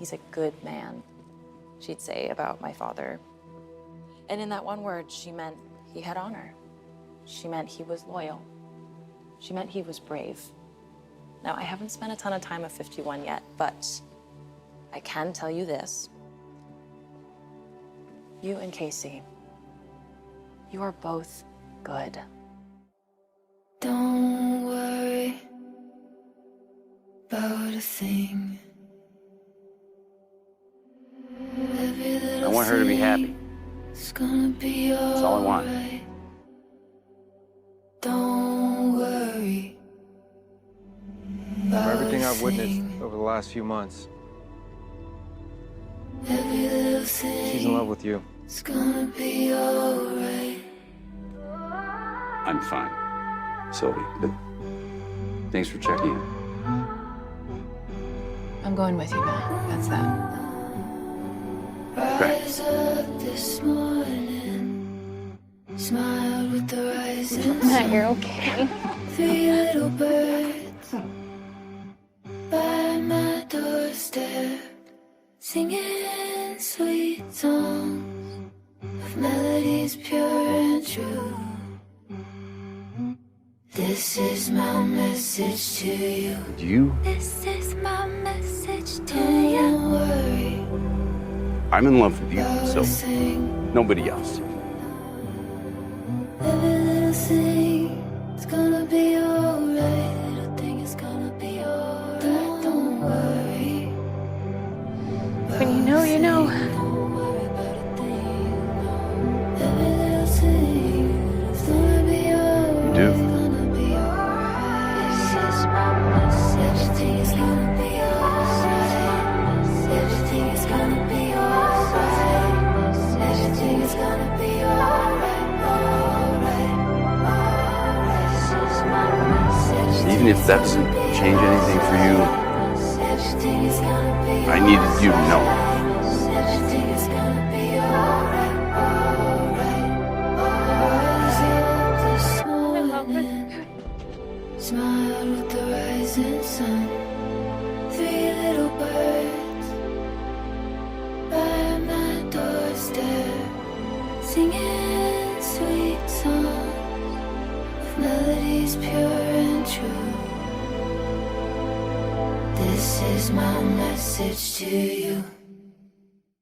He's a good man, she'd say about my father. And in that one word, she meant he had honor. She meant he was loyal. She meant he was brave. Now, I haven't spent a ton of time at 51 yet, but I can tell you this. You and Casey, you are both good. Don't worry about a thing. I want her to be happy. It's gonna be That's all I want. alright. Don't worry. From everything I've witnessed over the last few months, Every little thing. she's in love with you. It's gonna be alright. I'm fine. Sylvie, but thanks for checking in. I'm going with you, Matt. That's that. Rise up this morning, smiled with the rising Matt, sun. you're okay. 3 little birds by my doorstep, singing sweet songs of melodies pure and true. This is my message to you. You? This is my message to you. Don't worry. I'm in love with you, so Sing. nobody else. Every little thing, it's gonna be alright. Little thing is gonna be alright. Don't worry. When you know, you know. Don't worry about a thing. Every little thing, it's gonna be alright. You do? It's gonna be alright. This is my message. Everything is gonna be alright. Everything is gonna be alright. Everything is gonna be alright. Even if that doesn't change anything for you, I needed you to know. Everything is gonna be alright, smiled with the rising sun. 3 little birds by my doorstep, singing sweet songs of melodies pure and true. This is my message to you.